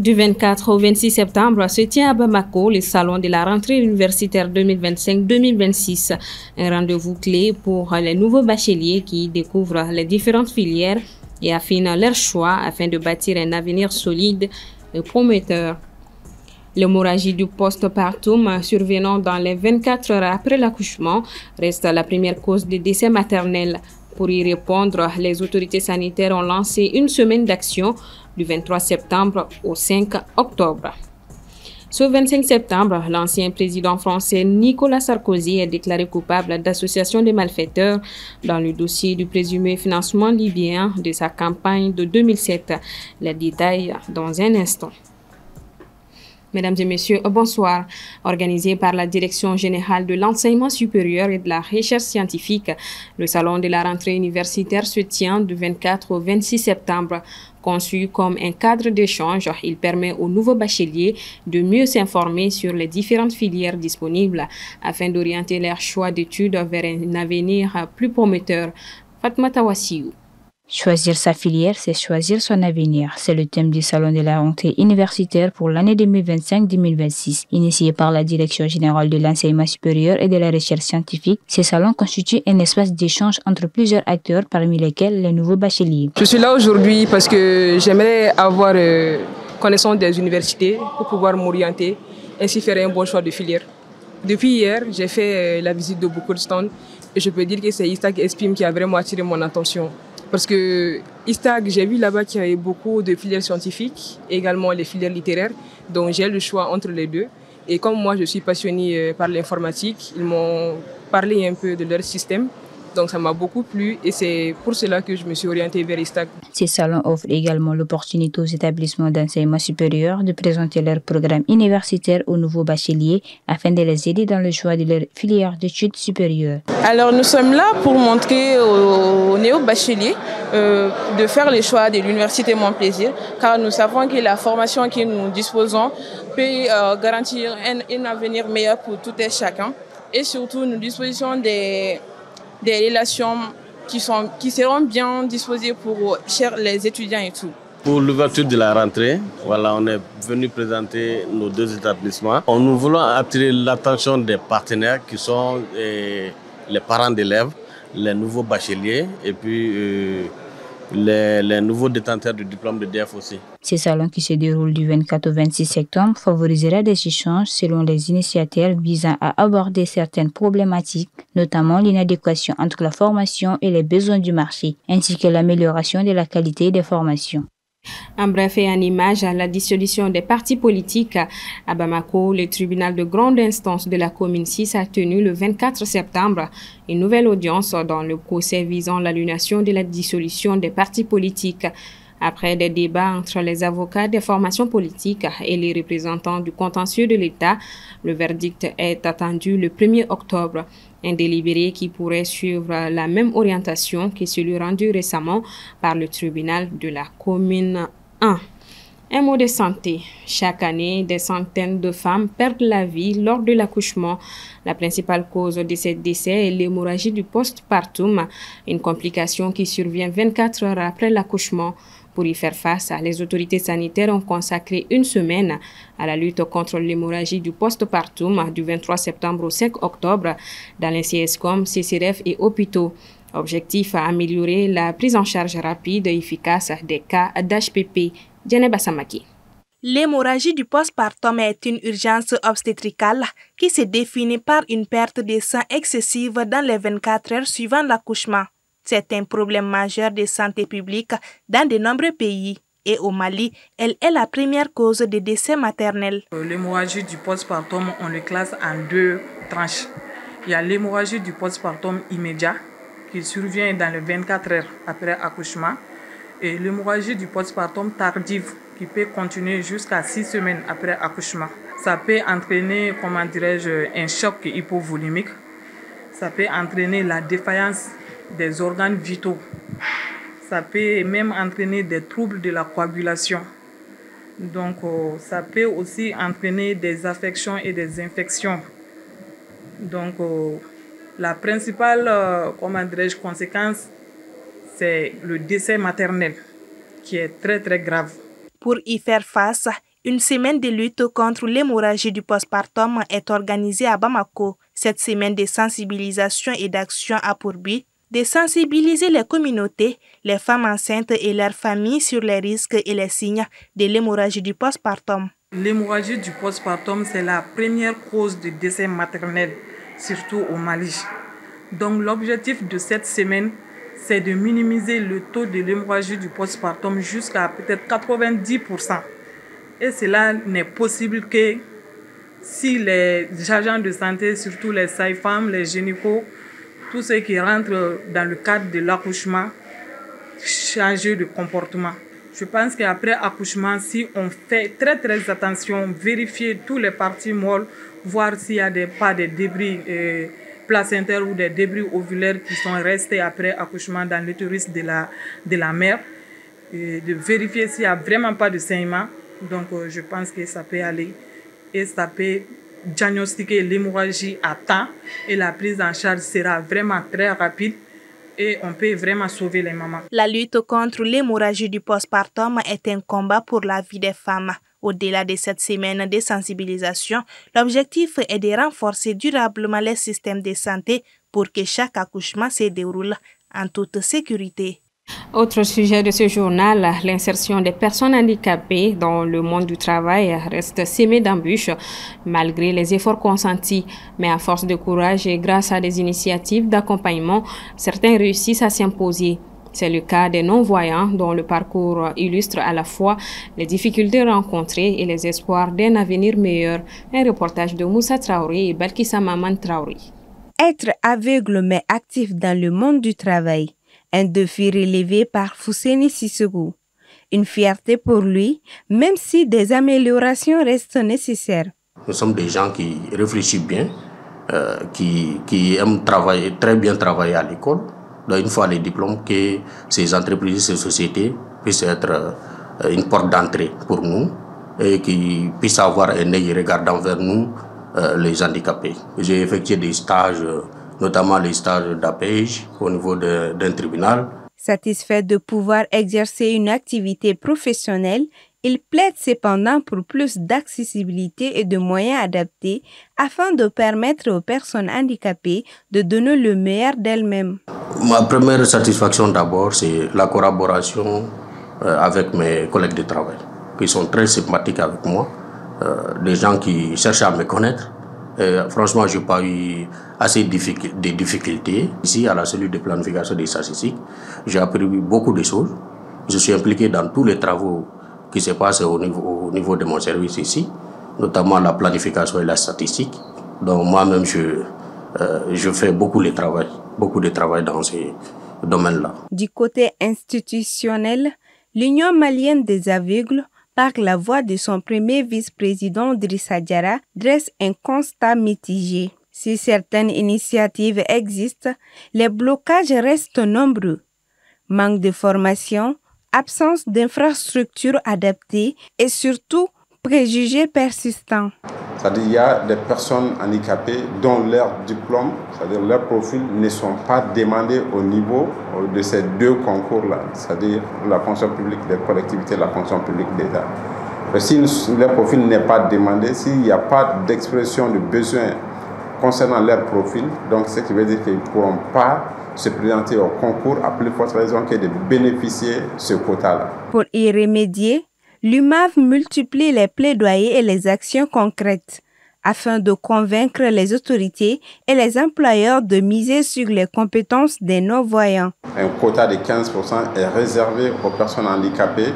Du 24 au 26 septembre se tient à Bamako le salon de la rentrée universitaire 2025-2026, un rendez-vous clé pour les nouveaux bacheliers qui découvrent les différentes filières et affinent leurs choix afin de bâtir un avenir solide et prometteur. L'hémorragie du postpartum survenant dans les 24 heures après l'accouchement reste la première cause de décès maternel. Pour y répondre, les autorités sanitaires ont lancé une semaine d'action du 23 septembre au 5 octobre. Ce 25 septembre, l'ancien président français Nicolas Sarkozy est déclaré coupable d'association de malfaiteurs dans le dossier du présumé financement libyen de sa campagne de 2007. Les détails dans un instant. Mesdames et messieurs, bonsoir. Organisé par la Direction générale de l'enseignement supérieur et de la recherche scientifique, le salon de la rentrée universitaire se tient du 24 au 26 septembre. Conçu comme un cadre d'échange, il permet aux nouveaux bacheliers de mieux s'informer sur les différentes filières disponibles afin d'orienter leur choix d'études vers un avenir plus prometteur. Fatmata Wassiou. Choisir sa filière, c'est choisir son avenir. C'est le thème du salon de la rentrée universitaire pour l'année 2025-2026. Initié par la Direction générale de l'enseignement supérieur et de la recherche scientifique, ce salon constitue un espace d'échange entre plusieurs acteurs, parmi lesquels les nouveaux bacheliers. Je suis là aujourd'hui parce que j'aimerais avoir connaissance des universités pour pouvoir m'orienter, ainsi faire un bon choix de filière. Depuis hier, j'ai fait la visite de beaucoup de stands et je peux dire que c'est ISTAC Esprim qui a vraiment attiré mon attention. Parce que ISTAC, j'ai vu là-bas qu'il y avait beaucoup de filières scientifiques, également les filières littéraires, donc j'ai le choix entre les deux. Et comme moi, je suis passionné par l'informatique, ils m'ont parlé un peu de leur système, donc ça m'a beaucoup plu et c'est pour cela que je me suis orientée vers ISTAC. Ces salons offrent également l'opportunité aux établissements d'enseignement supérieur de présenter leur programme universitaire aux nouveaux bacheliers afin de les aider dans le choix de leur filière d'études supérieures. Alors nous sommes là pour montrer aux néo-bacheliers de faire les choix de l'université Mon Plaisir, car nous savons que la formation que nous disposons peut garantir un avenir meilleur pour tout et chacun. Et surtout, nous disposons des relations qui seront bien disposées pour les étudiants et tout. Pour l'ouverture de la rentrée, voilà, on est venu présenter nos deux établissements. Nous voulons attirer l'attention des partenaires qui sont les parents d'élèves, les nouveaux bacheliers et puis les nouveaux détenteurs du diplôme de DF aussi. Ce salon qui se déroule du 24 au 26 septembre favorisera des échanges selon les initiateurs visant à aborder certaines problématiques, notamment l'inadéquation entre la formation et les besoins du marché, ainsi que l'amélioration de la qualité des formations. En bref et en image, la dissolution des partis politiques à Bamako, le tribunal de grande instance de la commune 6 a tenu le 24 septembre une nouvelle audience dans le procès visant l'annulation de la dissolution des partis politiques. Après des débats entre les avocats des formations politiques et les représentants du contentieux de l'État, le verdict est attendu le 1er octobre. Un délibéré qui pourrait suivre la même orientation que celui rendu récemment par le tribunal de la commune 1. Un mot de santé. Chaque année, des centaines de femmes perdent la vie lors de l'accouchement. La principale cause de ces décès est l'hémorragie du postpartum, une complication qui survient 24 heures après l'accouchement. Pour y faire face, les autorités sanitaires ont consacré une semaine à la lutte contre l'hémorragie du postpartum du 23 septembre au 5 octobre dans les CSCOM, CCRF et hôpitaux. Objectif à améliorer la prise en charge rapide et efficace des cas d'HPP. Djeneba Samaki. L'hémorragie du postpartum est une urgence obstétricale qui se définit par une perte de sang excessive dans les 24 heures suivant l'accouchement. C'est un problème majeur de santé publique dans de nombreux pays. Et au Mali, elle est la première cause de décès maternels. L'hémorragie du postpartum, on le classe en deux tranches. Il y a l'hémorragie du postpartum immédiat qui survient dans les 24 heures après accouchement. Et l'hémorragie du postpartum tardive qui peut continuer jusqu'à 6 semaines après accouchement. Ça peut entraîner, un choc hypovolimique. Ça peut entraîner la défaillance des organes vitaux. Ça peut même entraîner des troubles de la coagulation. Donc, ça peut aussi entraîner des affections et des infections. Donc, la principale conséquence, c'est le décès maternel, qui est très, très grave. Pour y faire face, Une semaine de lutte contre l'hémorragie du postpartum est organisée à Bamako. Cette semaine de sensibilisation et d'action a pour but de sensibiliser les communautés, les femmes enceintes et leurs familles sur les risques et les signes de l'hémorragie du postpartum. L'hémorragie du postpartum, c'est la première cause de décès maternel, surtout au Mali. Donc l'objectif de cette semaine, c'est de minimiser le taux de l'hémorragie du postpartum jusqu'à peut-être 90%. Et cela n'est possible que si les agents de santé, surtout les sages-femmes, les gynécos, tous ceux qui rentrent dans le cadre de l'accouchement, changent de comportement. Je pense qu'après accouchement, si on fait très attention, vérifier tous les parties molles, voir s'il n'y a pas de débris placentaires ou des débris ovulaires qui sont restés après accouchement dans l'utérus de la mère, et de vérifier s'il n'y a vraiment pas de saignement. Donc je pense que ça peut aller et ça peut diagnostiquer l'hémorragie à temps et la prise en charge sera vraiment très rapide et on peut vraiment sauver les mamans. La lutte contre l'hémorragie du postpartum est un combat pour la vie des femmes. Au-delà de cette semaine de sensibilisation, l'objectif est de renforcer durablement les systèmes de santé pour que chaque accouchement se déroule en toute sécurité. Autre sujet de ce journal, l'insertion des personnes handicapées dans le monde du travail reste semée d'embûches malgré les efforts consentis. Mais à force de courage et grâce à des initiatives d'accompagnement, certains réussissent à s'imposer. C'est le cas des non-voyants dont le parcours illustre à la fois les difficultés rencontrées et les espoirs d'un avenir meilleur. Un reportage de Moussa Traoré et Balkissa Maman Traoré. Être aveugle mais actif dans le monde du travail. Un défi relevé par Fousséni Sissoko. Une fierté pour lui, même si des améliorations restent nécessaires. Nous sommes des gens qui réfléchissent bien, qui aiment très bien travailler à l'école. Donc une fois les diplômes, que ces entreprises, ces sociétés puissent être une porte d'entrée pour nous et qui puissent avoir un œil regardant vers nous, les handicapés. J'ai effectué des stages, notamment les stages d'APEJ au niveau d'un tribunal. Satisfait de pouvoir exercer une activité professionnelle, il plaide cependant pour plus d'accessibilité et de moyens adaptés afin de permettre aux personnes handicapées de donner le meilleur d'elles-mêmes. Ma première satisfaction d'abord, c'est la collaboration avec mes collègues de travail, qui sont très sympathiques avec moi, des gens qui cherchent à me connaître. Franchement, je n'ai pas eu assez de difficultés. Ici, à la cellule de planification des statistiques, j'ai appris beaucoup de choses. Je suis impliqué dans tous les travaux qui se passent au niveau de mon service ici, notamment la planification et la statistique. Donc moi-même, je fais beaucoup de travail dans ces domaines-là. Du côté institutionnel, l'Union malienne des aveugles, par la voix de son premier vice-président Drissa Diarra, dresse un constat mitigé. Si certaines initiatives existent, les blocages restent nombreux. Manque de formation, absence d'infrastructures adaptées et surtout préjugés persistants. C'est-à-dire qu'il y a des personnes handicapées dont leurs diplômes, c'est-à-dire leurs profils, ne sont pas demandés au niveau de ces deux concours-là, c'est-à-dire la fonction publique des collectivités et la fonction publique d'État. Si leur profil n'est pas demandé, s'il n'y a pas d'expression de besoin concernant leur profil, donc ce qui veut dire qu'ils ne pourront pas se présenter au concours à plus forte raison que de bénéficier de ce quota-là. Pour y remédier, l'UMAV multiplie les plaidoyers et les actions concrètes afin de convaincre les autorités et les employeurs de miser sur les compétences des non-voyants. Un quota de 15% est réservé aux personnes handicapées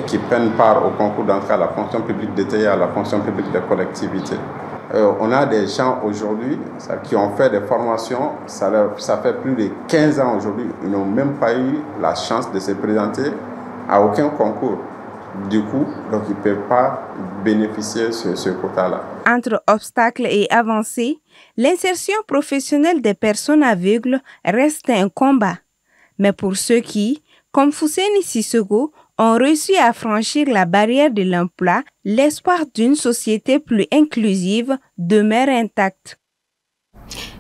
qui prennent part au concours d'entrée à la fonction publique d'État et à la fonction publique des collectivités. On a des gens aujourd'hui qui ont fait des formations, ça fait plus de 15 ans aujourd'hui, ils n'ont même pas eu la chance de se présenter à aucun concours. Du coup, donc ils ne peuvent pas bénéficier de ce quota-là. Entre obstacles et avancées, l'insertion professionnelle des personnes aveugles reste un combat. Mais pour ceux qui, comme Fousséni Sissoko, ont réussi à franchir la barrière de l'emploi, l'espoir d'une société plus inclusive demeure intact.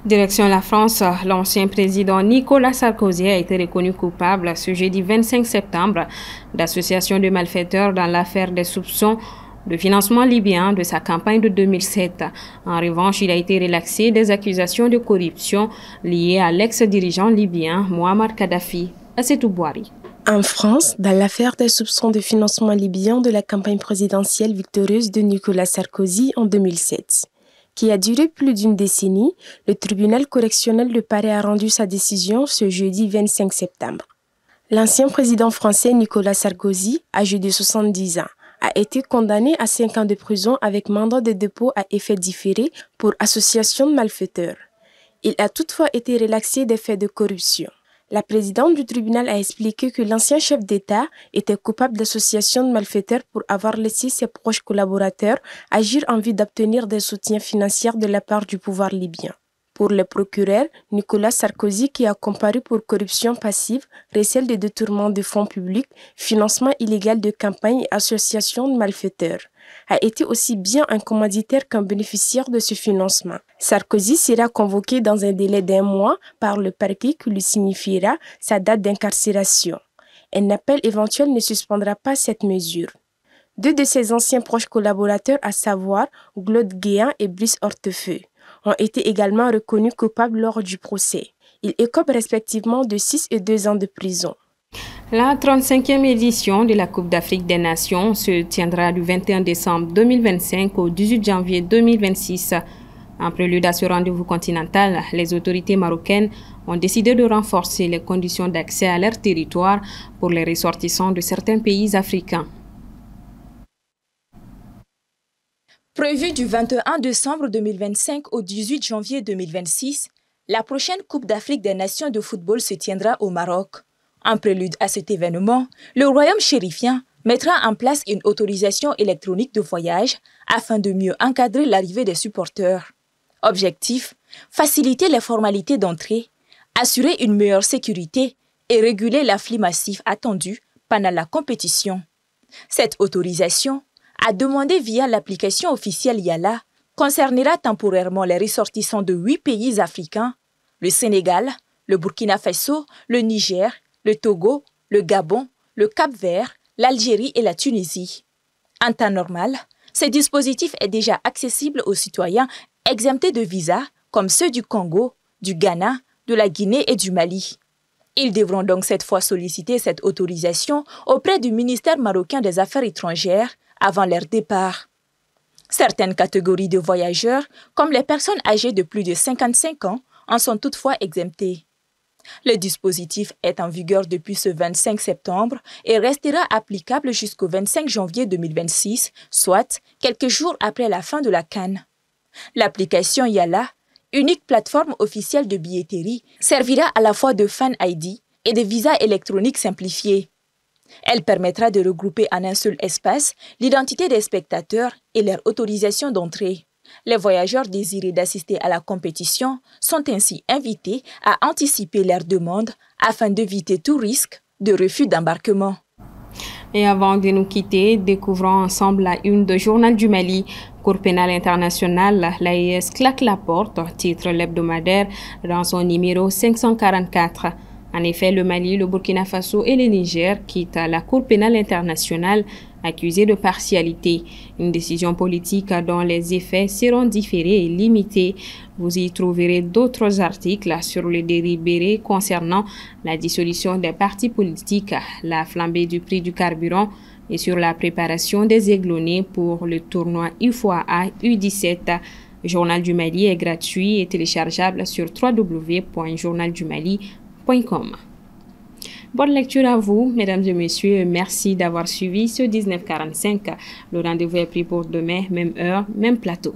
Direction la France, l'ancien président Nicolas Sarkozy a été reconnu coupable ce jeudi 25 septembre d'association de malfaiteurs dans l'affaire des soupçons de financement libyen de sa campagne de 2007. En revanche, il a été relaxé des accusations de corruption liées à l'ex-dirigeant libyen Muammar Kadhafi. Assetou Bouhari. En France, dans l'affaire des soupçons de financement libyen de la campagne présidentielle victorieuse de Nicolas Sarkozy en 2007, qui a duré plus d'une décennie, le tribunal correctionnel de Paris a rendu sa décision ce jeudi 25 septembre. L'ancien président français Nicolas Sarkozy, âgé de 70 ans, a été condamné à 5 ans de prison avec mandat de dépôt à effet différé pour association de malfaiteurs. Il a toutefois été relaxé des faits de corruption. La présidente du tribunal a expliqué que l'ancien chef d'État était coupable d'association de malfaiteurs pour avoir laissé ses proches collaborateurs agir en vue d'obtenir des soutiens financiers de la part du pouvoir libyen. Pour le procureur, Nicolas Sarkozy, qui a comparu pour corruption passive, recel de détournement de fonds publics, financement illégal de campagne et association de malfaiteurs, a été aussi bien un commanditaire qu'un bénéficiaire de ce financement. Sarkozy sera convoqué dans un délai d'1 mois par le parquet qui lui signifiera sa date d'incarcération. Un appel éventuel ne suspendra pas cette mesure. 2 de ses anciens proches collaborateurs, à savoir Claude Guéant et Brice Hortefeux, ont été également reconnus coupables lors du procès. Ils écopent respectivement de 6 et 2 ans de prison. La 35e édition de la Coupe d'Afrique des Nations se tiendra du 21 décembre 2025 au 18 janvier 2026. En prélude à ce rendez-vous continental, les autorités marocaines ont décidé de renforcer les conditions d'accès à leur territoire pour les ressortissants de certains pays africains. Prévue du 21 décembre 2025 au 18 janvier 2026, la prochaine Coupe d'Afrique des Nations de football se tiendra au Maroc. En prélude à cet événement, le royaume chérifien mettra en place une autorisation électronique de voyage afin de mieux encadrer l'arrivée des supporters. Objectif, faciliter les formalités d'entrée, assurer une meilleure sécurité et réguler l'afflux massif attendu pendant la compétition. Cette autorisation, a demandé via l'application officielle Yala, concernera temporairement les ressortissants de 8 pays africains, le Sénégal, le Burkina Faso, le Niger, le Togo, le Gabon, le Cap-Vert, l'Algérie et la Tunisie. En temps normal, ce dispositif est déjà accessible aux citoyens exemptés de visa, comme ceux du Congo, du Ghana, de la Guinée et du Mali. Ils devront donc cette fois solliciter cette autorisation auprès du ministère marocain des Affaires étrangères avant leur départ. Certaines catégories de voyageurs, comme les personnes âgées de plus de 55 ans, en sont toutefois exemptées. Le dispositif est en vigueur depuis ce 25 septembre et restera applicable jusqu'au 25 janvier 2026, soit quelques jours après la fin de la CAN. L'application Yala, unique plateforme officielle de billetterie, servira à la fois de Fan ID et de visa électronique simplifié. Elle permettra de regrouper en un seul espace l'identité des spectateurs et leur autorisation d'entrée. Les voyageurs désireux d'assister à la compétition sont ainsi invités à anticiper leurs demandes afin d'éviter tout risque de refus d'embarquement. Et avant de nous quitter, découvrons ensemble la une de Journal du Mali. Cour pénale internationale, l'AES claque la porte, titre l'hebdomadaire dans son numéro 544. En effet, le Mali, le Burkina Faso et le Niger quittent la Cour pénale internationale accusés de partialité. Une décision politique dont les effets seront différés et limités. Vous y trouverez d'autres articles sur le délibéré concernant la dissolution des partis politiques, la flambée du prix du carburant et sur la préparation des aiglonnés pour le tournoi UFOA U17. Journal du Mali est gratuit et téléchargeable sur www.journaldumali.com. Bonne lecture à vous, mesdames et messieurs. Merci d'avoir suivi ce 1945. Le rendez-vous est pris pour demain, même heure, même plateau.